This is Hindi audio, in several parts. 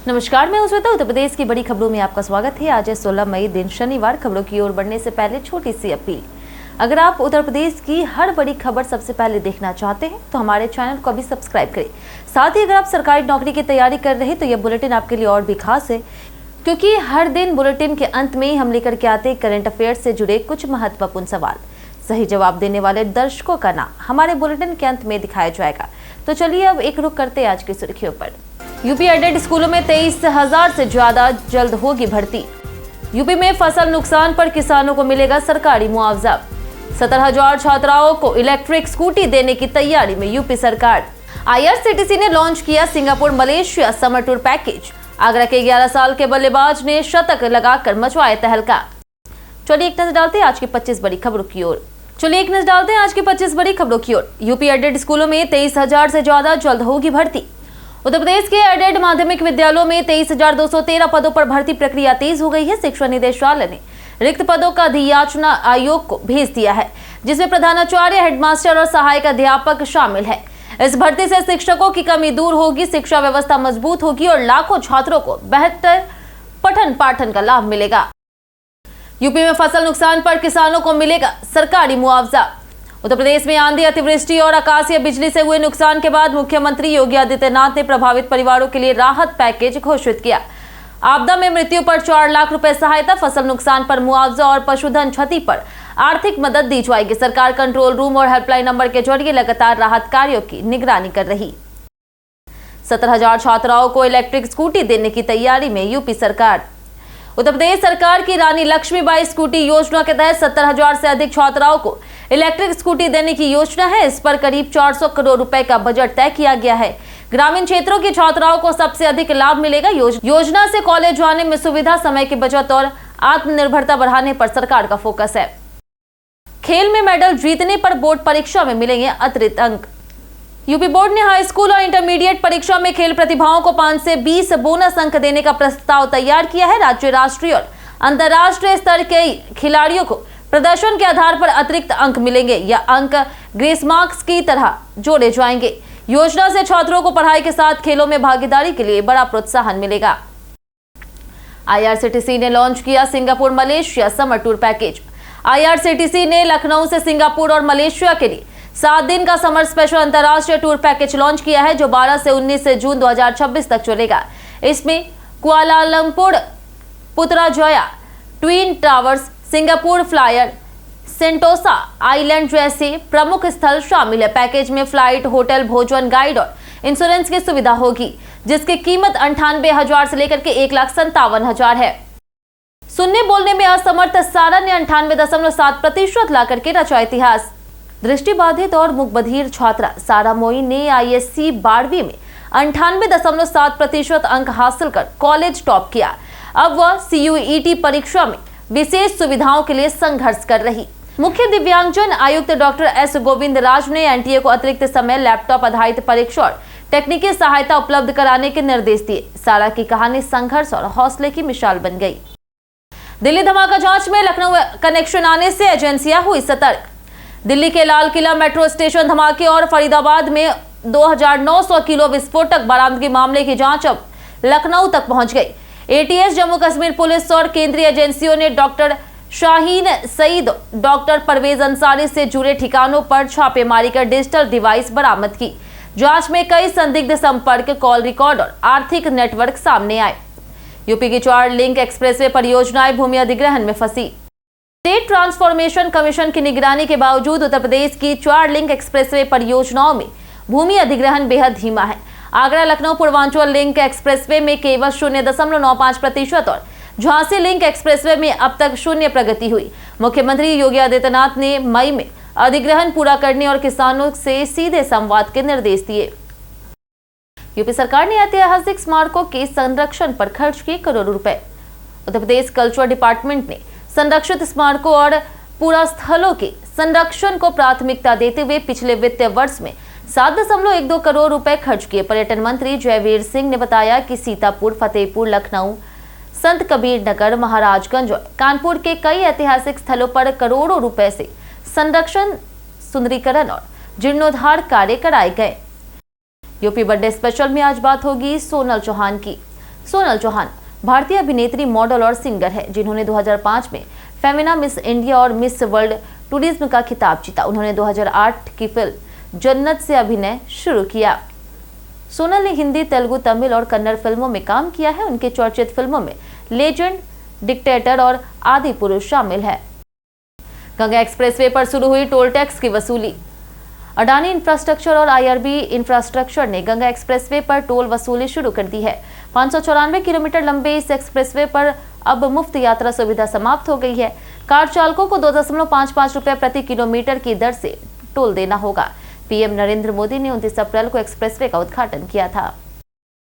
नमस्कार, मैं श्वेता। उत्तर प्रदेश की बड़ी खबरों में आपका स्वागत है। आज है 16 मई, दिन शनिवार। खबरों की ओर बढ़ने से पहले छोटी सी अपील। अगर आप उत्तर प्रदेश की हर बड़ी खबर सबसे पहले देखना चाहते हैं तो हमारे चैनल को अभी सब्सक्राइब करें। साथ ही अगर आप सरकारी नौकरी की तैयारी कर रहे हैं तो यह बुलेटिन आपके लिए और भी खास है, क्योंकि हर दिन बुलेटिन के अंत में हम लेकर के आते हैं करंट अफेयर्स से जुड़े कुछ महत्वपूर्ण सवाल। सही जवाब देने वाले दर्शकों का नाम हमारे बुलेटिन के अंत में दिखाया जाएगा। तो चलिए अब एक रुख करते हैं आज की सुर्खियों पर। यूपी एडेड स्कूलों में 23,000 से ज्यादा जल्द होगी भर्ती। यूपी में फसल नुकसान पर किसानों को मिलेगा सरकारी मुआवजा। 17,000 छात्राओं को इलेक्ट्रिक स्कूटी देने की तैयारी में यूपी सरकार। आईआरसीटीसी ने लॉन्च किया Singapore Malaysia summer tour package. Agra के 11 साल के बल्लेबाज ने शतक लगाकर मचवाया तहलका। चलिए एक नजर डालते हैं आज की 25 बड़ी खबरों की ओर। यूपी एडेड स्कूलों में 23,000 से ज्यादा जल्द होगी भर्ती। उत्तर प्रदेश के एडेड माध्यमिक विद्यालयों में 23,213 पदों पर भर्ती प्रक्रिया तेज हो गई है। शिक्षा निदेशालय ने रिक्त पदों का अधियाचना आयोग को भेज दिया है, जिसमें प्रधानाचार्य, हेडमास्टर और सहायक अध्यापक शामिल है। इस भर्ती से शिक्षकों की कमी दूर होगी, शिक्षा व्यवस्था मजबूत होगी और लाखों छात्रों को बेहतर पठन पाठन का लाभ मिलेगा। यूपी में फसल नुकसान पर किसानों को मिलेगा सरकारी मुआवजा। उत्तर प्रदेश में आंधी, अतिवृष्टि और आकाशीय बिजली से हुए नुकसान के बाद मुख्यमंत्री योगी आदित्यनाथ ने प्रभावित परिवारों के लिए राहत पैकेज घोषित किया। आपदा में मृत्यु पर 4 लाख रुपए सहायता, फसल नुकसान पर मुआवजा और पशुधन क्षति पर आर्थिक मदद दी जाएगी। सरकार कंट्रोल रूम और हेल्पलाइन नंबर के जरिए लगातार राहत कार्यों की निगरानी कर रही। 17,000 छात्राओं को इलेक्ट्रिक स्कूटी देने की तैयारी में यूपी सरकार। उत्तर प्रदेश सरकार की रानी लक्ष्मीबाई स्कूटी योजना के तहत 17,000 से अधिक छात्राओं को इलेक्ट्रिक स्कूटी देने की योजना है। इस पर करीब 400 करोड़ रुपए का बजट तय किया गया है। ग्रामीण क्षेत्रों की छात्राओं को सबसे अधिक लाभ मिलेगा। योजना से कॉलेज जाने में सुविधा, समय की बचत और आत्मनिर्भरता बढ़ाने पर सरकार का फोकस है। खेल में मेडल जीतने पर बोर्ड परीक्षा में मिलेंगे अतिरिक्त अंक। यूपी बोर्ड ने हाई स्कूल और इंटरमीडिएट परीक्षा में खेल प्रतिभाओं को 5 से 20 बोनस अंक देने का प्रस्ताव तैयार किया है। राज्य, राष्ट्रीय और अंतर्राष्ट्रीय स्तर के खिलाड़ियों को प्रदर्शन के आधार पर अतिरिक्त अंक मिलेंगे। यह अंक ग्रेस मार्क्स की तरह जोड़े जाएंगे। योजना से छात्रों को पढ़ाई के साथ खेलों में भागीदारी के लिए बड़ा प्रोत्साहन मिलेगा। आईआरसीटीसी ने लॉन्च किया Singapore Malaysia summer tour package. IRCTC ने लखनऊ से सिंगापुर और मलेशिया के लिए 7 दिन का समर स्पेशल अंतर्राष्ट्रीय टूर पैकेज लॉन्च किया है, जो 12 से 19 जून 2026 तक चलेगा। इसमें Kuala Lumpur, Putrajaya, twin towers, Singapore flyer, Sentosa island जैसे प्रमुख स्थल शामिल है। पैकेज में फ्लाइट, होटल, भोजन, गाइड और इंश्योरेंस की सुविधा होगी, जिसकी कीमत 98,000 से लेकर के 1,57,000 है। सुनने बोलने में असमर्थ सारा ने 98.7% ला करके रचा इतिहास। दृष्टिबाधित और मुखबधिर छात्रा सारा मोइन ने आईएससी 12वीं में 98.7% अंक हासिल कर कॉलेज टॉप किया। अब वह सीयूईटी परीक्षा में विशेष सुविधाओं के लिए संघर्ष कर रही। मुख्य दिव्यांगजन आयुक्त डॉक्टर एस गोविंद राज ने एनटीए को अतिरिक्त समय, लैपटॉप आधारित परीक्षा और तकनीकी सहायता उपलब्ध कराने के निर्देश दिए। सारा की कहानी संघर्ष और हौसले की मिसाल बन गई। दिल्ली धमाका जांच में लखनऊ कनेक्शन आने से एजेंसियां हुई सतर्क। दिल्ली के लाल किला मेट्रो स्टेशन धमाके और फरीदाबाद में 2,900 किलो विस्फोटक बरामदगी मामले की जांच अब लखनऊ तक पहुंच गई। एटीएस, जम्मू कश्मीर पुलिस और केंद्रीय एजेंसियों ने डॉक्टर शाहीन सईद, डॉक्टर परवेज अंसारी से जुड़े ठिकानों पर छापेमारी कर डिजिटल डिवाइस बरामद की। जांच में कई संदिग्ध संपर्क, कॉल रिकॉर्ड और आर्थिक नेटवर्क सामने आए। यूपी की 4 लिंक एक्सप्रेसवे परियोजनाएं भूमि अधिग्रहण में फंसी। स्टेट ट्रांसफॉर्मेशन कमीशन की निगरानी के बावजूद उत्तर प्रदेश की 4 लिंक एक्सप्रेसवे परियोजनाओं में भूमि अधिग्रहण बेहद धीमा है। आगरा लखनऊ पूर्वांचल लिंक एक्सप्रेसवे में केवल 0.95% और झांसी लिंक एक्सप्रेसवे में अब तक 0 प्रगति हुई। मुख्यमंत्री योगी आदित्यनाथ ने मई में अधिग्रहण पूरा करने और किसानों से सीधे संवाद के निर्देश दिए। यूपी सरकार ने ऐतिहासिक स्मारकों के संरक्षण पर खर्च किए करोड़ों रुपए। उत्तर प्रदेश कल्चरल डिपार्टमेंट ने संरक्षित स्मारकों और पुरास्थलों के संरक्षण को प्राथमिकता देते हुए पिछले वित्तीय वर्ष में 7.12 करोड़ रुपए खर्च किए। पर्यटन मंत्री जयवीर सिंह ने बताया कि सीतापुर, फतेहपुर, लखनऊ, संत कबीर नगर, महाराजगंज और कानपुर के कई ऐतिहासिक स्थलों पर करोड़ों रुपए से संरक्षण, सुंदरीकरण और जीर्णोद्धार कार्य कराए गए। यूपी बर्थडे स्पेशल में आज बात होगी सोनल चौहान की। सोनल चौहान भारतीय अभिनेत्री, मॉडल और सिंगर है, जिन्होंने 2005 में फेमिना मिस इंडिया और मिस वर्ल्ड टूरिज्म का खिताब जीता। उन्होंने 2008 की फिल्म जन्नत से अभिनय शुरू किया। सोनल ने हिंदी, तेलुगु, तमिल और कन्नड़ फिल्मों में काम किया है। उनके चर्चित फिल्मों में लेजेंड, डिक्टेटर और आदि पुरुष शामिल है। गंगा एक्सप्रेसवे पर शुरू हुई टोल टैक्स की वसूली। अडानी इंफ्रास्ट्रक्चर और आईआरबी इंफ्रास्ट्रक्चर ने गंगा एक्सप्रेसवे पर टोल वसूली शुरू कर दी है। 594 किलोमीटर लंबे इस एक्सप्रेसवे पर अब मुफ्त यात्रा सुविधा समाप्त हो गई है। कार चालकों को 2.55 रुपए प्रति किलोमीटर की दर से टोल देना होगा। पीएम नरेंद्र मोदी ने 29 अप्रैल को एक्सप्रेसवे का उद्घाटन किया था।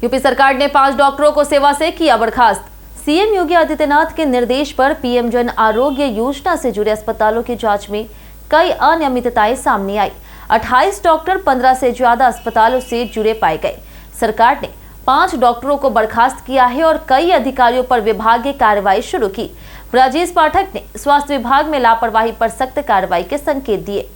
यूपी सरकार ने 5 डॉक्टरों को सेवा से किया बर्खास्त। सीएम योगी आदित्यनाथ के निर्देश पर पीएम जन आरोग्य योजना से जुड़े अस्पतालों की जांच में कई अनियमितताएं सामने आई। 28 डॉक्टर 15 से ज्यादा अस्पतालों से जुड़े पाए गए। सरकार ने 5 डॉक्टरों को बर्खास्त किया है और कई अधिकारियों पर विभागीय कार्रवाई शुरू की। ब्रजेश पाठक ने स्वास्थ्य विभाग में लापरवाही पर सख्त कार्रवाई के संकेत दिए।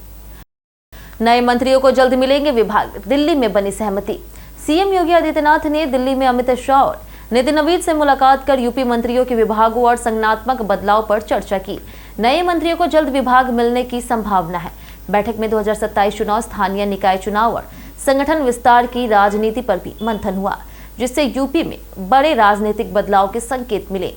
नए मंत्रियों को जल्द मिलेंगे विभाग, दिल्ली में बनी सहमति। सीएम योगी आदित्यनाथ ने दिल्ली में अमित शाह और नितिन नवीन से मुलाकात कर यूपी मंत्रियों के विभागों और संगठनात्मक बदलाव पर चर्चा की। नए मंत्रियों को जल्द विभाग मिलने की संभावना है। बैठक में 2027 चुनाव, स्थानीय निकाय चुनाव और संगठन विस्तार की राजनीति पर भी मंथन हुआ, जिससे यूपी में बड़े राजनीतिक बदलाव के संकेत मिले।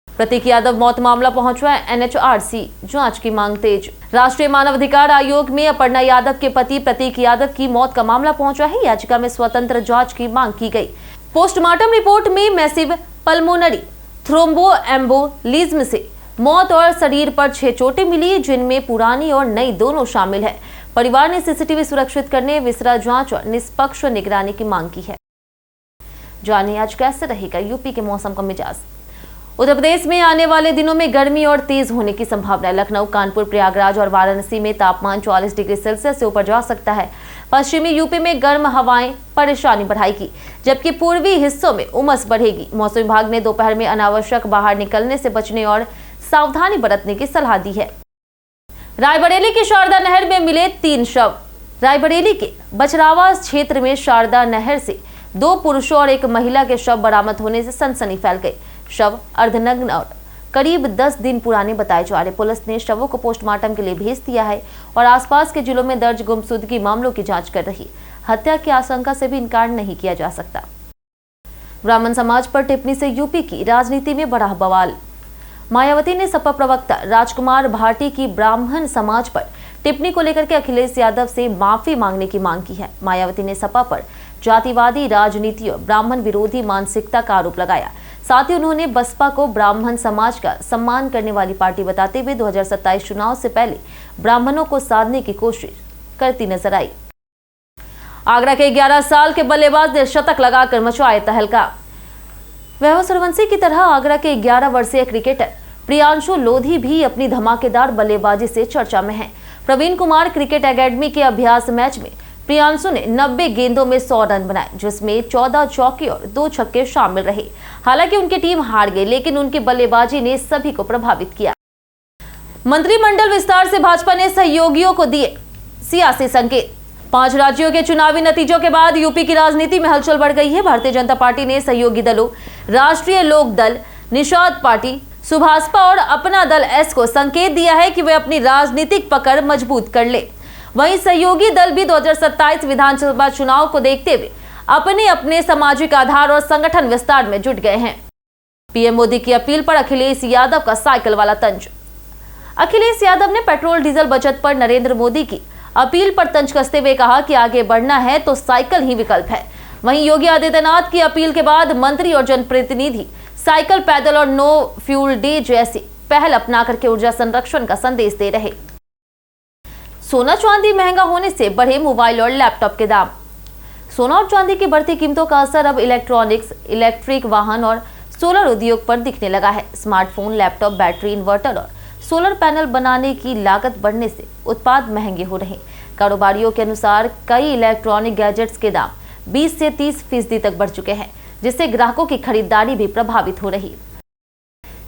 प्रतीक यादव मौत मामला पहुंचा एनएचआरसी, जांच की मांग तेज। राष्ट्रीय मानवाधिकार आयोग में अपर्णा यादव के पति प्रतीक यादव की मौत का मामला पहुंचा है। याचिका में स्वतंत्र जांच की मांग की गई। पोस्टमार्टम रिपोर्ट में मैसिव पल्मोनरी थ्रोम्बोएम्बोलिज्म से मौत और शरीर पर 6 चोटें मिली, जिनमें पुरानी और नई दोनों शामिल है। परिवार ने सीसीटीवी सुरक्षित करने, विसरा जांच और निष्पक्ष निगरानी की मांग की है। जानिए आज कैसे रहेगा यूपी के मौसम का मिजाज। उत्तर प्रदेश में आने वाले दिनों में गर्मी और तेज होने की संभावना है। लखनऊ, कानपुर, प्रयागराज और वाराणसी में तापमान 44 डिग्री सेल्सियस से ऊपर जा सकता है। पश्चिमी यूपी में गर्म हवाएं परेशानी बढ़ाएगी, जबकि पूर्वी हिस्सों में उमस बढ़ेगी। मौसम विभाग ने दोपहर में अनावश्यक बाहर निकलने से बचने और सावधानी बरतने की सलाह दी है। रायबरेली की शारदा नहर में मिले 3 शव। रायबरेली के बछरावा क्षेत्र में शारदा नहर से 2 पुरुषों और 1 महिला के शव बरामद होने से सनसनी फैल गई। शव अर्धनग्न और करीब 10 दिन पुराने बताए जा रहे। पुलिस ने शवों को पोस्टमार्टम के लिए भेज दिया है और आसपास के जिलों में दर्ज गुमशुदगी मामलों की जांच कर रही। हत्या की आशंका से भी इनकार नहीं किया जा सकता। ब्राह्मण समाज पर टिप्पणी से यूपी की राजनीति में बड़ा बवाल। मायावती ने सपा प्रवक्ता राजकुमार भाटी की ब्राह्मण समाज पर टिप्पणी को लेकर के अखिलेश यादव से माफी मांगने की मांग की है। मायावती ने सपा पर जातिवादी राजनीति और ब्राह्मण विरोधी मानसिकता का आरोप लगाया। साथ ही उन्होंने बसपा को ब्राह्मण समाज का सम्मान करने वाली पार्टी बताते हुए 2027 चुनाव से पहले ब्राह्मणों को साधने की कोशिश करती नजर आई। आगरा के 11 साल के बल्लेबाज ने शतक लगाकर मचाया तहलका। वैभव सूर्यवंशी की तरह आगरा के 11 वर्षीय क्रिकेटर प्रियांशु लोधी भी अपनी धमाकेदार बल्लेबाजी से चर्चा में हैं। प्रवीण कुमार क्रिकेट एकेडमी के अभ्यास मैच में प्रियांशु ने 90 गेंदों में 100 रन बनाए, जिसमें 14 चौके और 2 छक्के शामिल रहे। हालांकि उनकी टीम हार गई, लेकिन उनकी बल्लेबाजी ने सभी को प्रभावित किया। मंत्रिमंडल विस्तार से भाजपा ने सहयोगियों को दिए सियासी संकेत। 5 राज्यों के चुनावी नतीजों के बाद यूपी की राजनीति में हलचल बढ़ गई है। भारतीय जनता पार्टी ने सहयोगी दलों राष्ट्रीय लोक दल, निषाद पार्टी, सुभाषपा और अपना दल एस को संकेत दिया है कि वे अपनी राजनीतिक पकड़ मजबूत कर ले। वहीं सहयोगी दल भी 2027 विधानसभा चुनाव को देखते हुए अपने अपने सामाजिक आधार और संगठन विस्तार में जुट गए हैं। पीएम मोदी की अपील पर अखिलेश यादव का साइकिल वाला तंज। अखिलेश यादव ने पेट्रोल डीजल बचत पर नरेंद्र मोदी की अपील पर तंज कसते हुए कहा कि आगे बढ़ना है तो साइकिल ही विकल्प है। वहीं योगी आदित्यनाथ की अपील के बाद मंत्री और जनप्रतिनिधि साइकिल, पैदल और नो फ्यूल डे जैसी पहल अपना करके ऊर्जा संरक्षण का संदेश दे रहे। सोना चांदी महंगा होने से बढ़े मोबाइल और लैपटॉप के दाम। सोना और चांदी की बढ़ती कीमतों का असर अब इलेक्ट्रॉनिक्स, इलेक्ट्रिक वाहन और सोलर उद्योग पर दिखने लगा है। स्मार्टफोन, लैपटॉप, बैटरी, इन्वर्टर और सोलर पैनल बनाने की लागत बढ़ने से उत्पाद महंगे हो रहे। कारोबारियों के अनुसार कई इलेक्ट्रॉनिक गैजेट्स के दाम 20 से 30% तक बढ़ चुके हैं, जिससे ग्राहकों की खरीदारी भी प्रभावित हो रही।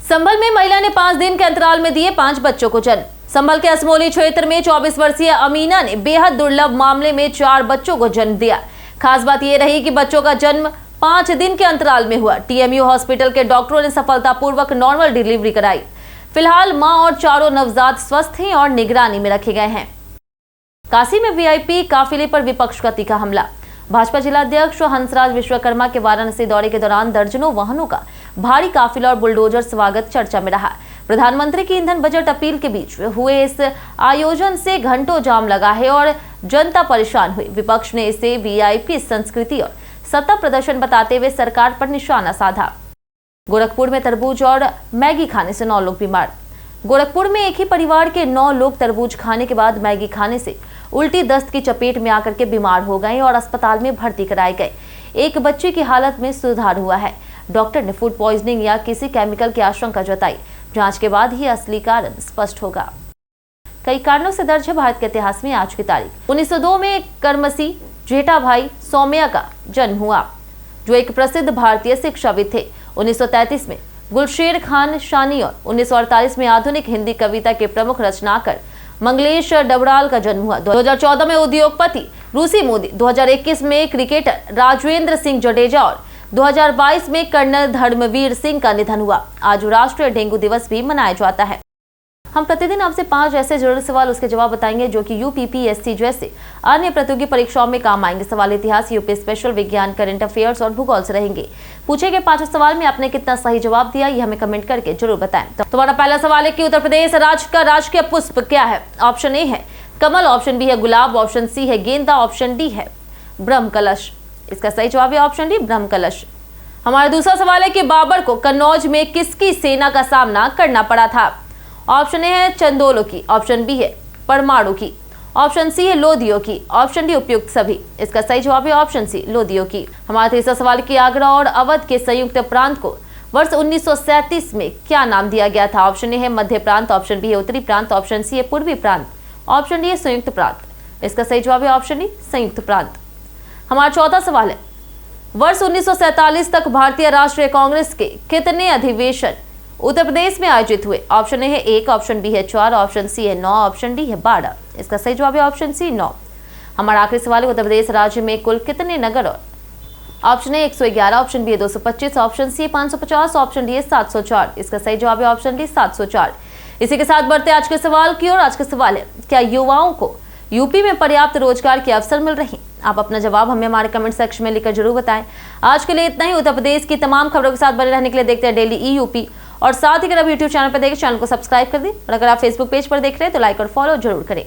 संभल में महिला ने 5 दिन के अंतराल में दिए 5 बच्चों को जन्म। संभल के असमोली क्षेत्र में 24 वर्षीय अमीना ने बेहद दुर्लभ मामले में 4 बच्चों को जन्म दिया। खास बात यह रही कि बच्चों का जन्म 5 दिन के अंतराल में हुआ। टीएमयू हॉस्पिटल के डॉक्टरों ने सफलतापूर्वक नॉर्मल डिलीवरी कराई। फिलहाल मां और चारों नवजात स्वस्थ हैं और निगरानी में रखे गए हैं। काशी में वीआईपी काफिले पर विपक्ष का तीखा हमला। भाजपा जिलाध्यक्ष हंसराज विश्वकर्मा के वाराणसी दौरे के दौरान दर्जनों वाहनों का भारी काफिला और बुलडोजर स्वागत चर्चा में रहा। प्रधानमंत्री की ईंधन बजट अपील के बीच हुए इस आयोजन से घंटों जाम लगा है और जनता परेशान हुई। विपक्ष ने इसे वीआईपी संस्कृति और सत्ता प्रदर्शन बताते हुए सरकार पर निशाना साधा। गोरखपुर में तरबूज और मैगी खाने से 9 लोग बीमार। गोरखपुर में एक ही परिवार के 9 लोग तरबूज खाने के बाद मैगी खाने से उल्टी दस्त की चपेट में आकर के बीमार हो गए और अस्पताल में भर्ती कराए गए। एक बच्चे की हालत में सुधार हुआ है। डॉक्टर ने फूड पॉइजनिंग या किसी केमिकल की आशंका जताई। जांच के बाद ही असली कारण स्पष्ट होगा। कई कारणों से दर्ज है भारत के इतिहास में आज की तारीख। 1902 में करमसी जेठाभाई सौम्या का जन्म हुआ, जो एक प्रसिद्ध भारतीय शिक्षाविद थे। 1933 में गुलशेर खान शानी और 1948 में आधुनिक हिंदी कविता के प्रमुख रचनाकार मंगलेश डबराल का जन्म हुआ। 2014 में उद्योगपति रूसी मोदी, 2021 में क्रिकेटर राजवेंद्र सिंह जडेजा और 2022 में कर्नल धर्मवीर सिंह का निधन हुआ। आज राष्ट्रीय डेंगू दिवस भी मनाया जाता है। हम प्रतिदिन आपसे 5 ऐसे जरूरी सवाल उसके जवाब बताएंगे जो कि यूपीपीएससी जैसे अन्य प्रतियोगी परीक्षाओं में काम आएंगे। सवाल इतिहास, यूपी स्पेशल, विज्ञान, करंट अफेयर्स और भूगोल से रहेंगे। पूछे गए 5 सवाल में आपने कितना सही जवाब दिया, ये हमें कमेंट करके जरूर बताएं। तो तुम्हारा पहला सवाल है कि उत्तर प्रदेश राज्य का राजकीय पुष्प क्या है? ऑप्शन ए है कमल, ऑप्शन बी है गुलाब, ऑप्शन सी है गेंदा, ऑप्शन डी है ब्रह्म कलश। इसका सही जवाब है ऑप्शन डी ब्रह्म कलश। हमारा दूसरा सवाल है कि बाबर को कन्नौज में किसकी सेना का सामना करना पड़ा था? ऑप्शन ए है चंदोलों की, ऑप्शन बी है परमाणु की, ऑप्शन सी है लोदियों की, ऑप्शन डी उपयुक्त सभी। इसका सही जवाब है ऑप्शन सी लोदियों की। हमारा तीसरा सवाल कि आगरा और अवध के संयुक्त प्रांत को वर्ष 1937 में क्या नाम दिया गया था? ऑप्शन ए है मध्य प्रांत, ऑप्शन बी है उत्तरी प्रांत, ऑप्शन सी है पूर्वी प्रांत, ऑप्शन डी है संयुक्त प्रांत। इसका सही जवाब है ऑप्शन डी संयुक्त प्रांत। हमारा चौथा सवाल है वर्ष 1947 तक भारतीय राष्ट्रीय कांग्रेस के कितने अधिवेशन उत्तर प्रदेश में आयोजित हुए? ऑप्शन ए है 1, ऑप्शन बी है 4, ऑप्शन सी है 9, ऑप्शन डी है 12। इसका सही जवाब है ऑप्शन सी 9। हमारा आखिरी सवाल है उत्तर प्रदेश राज्य में कुल कितने नगर और ऑप्शन ए 111, ऑप्शन बी है 225, ऑप्शन सी है 550, ऑप्शन डी है 704। इसका सही जवाब है ऑप्शन डी 704। इसी के साथ बढ़ते आज के सवाल की ओर। आज का सवाल है क्या युवाओं को यूपी में पर्याप्त रोजगार के अवसर मिल रहे? आप अपना जवाब हमें हमारे कमेंट सेक्शन में लिखकर जरूर बताएं। आज के लिए इतना ही। उत्तर प्रदेश की तमाम खबरों के साथ बने रहने के लिए देखते हैं डेली ईयूपी और साथ ही अगर आप यूट्यूब चैनल पर देखें, चैनल को सब्सक्राइब कर दें और अगर आप फेसबुक पेज पर देख रहे हैं तो लाइक और फॉलो जरूर करें।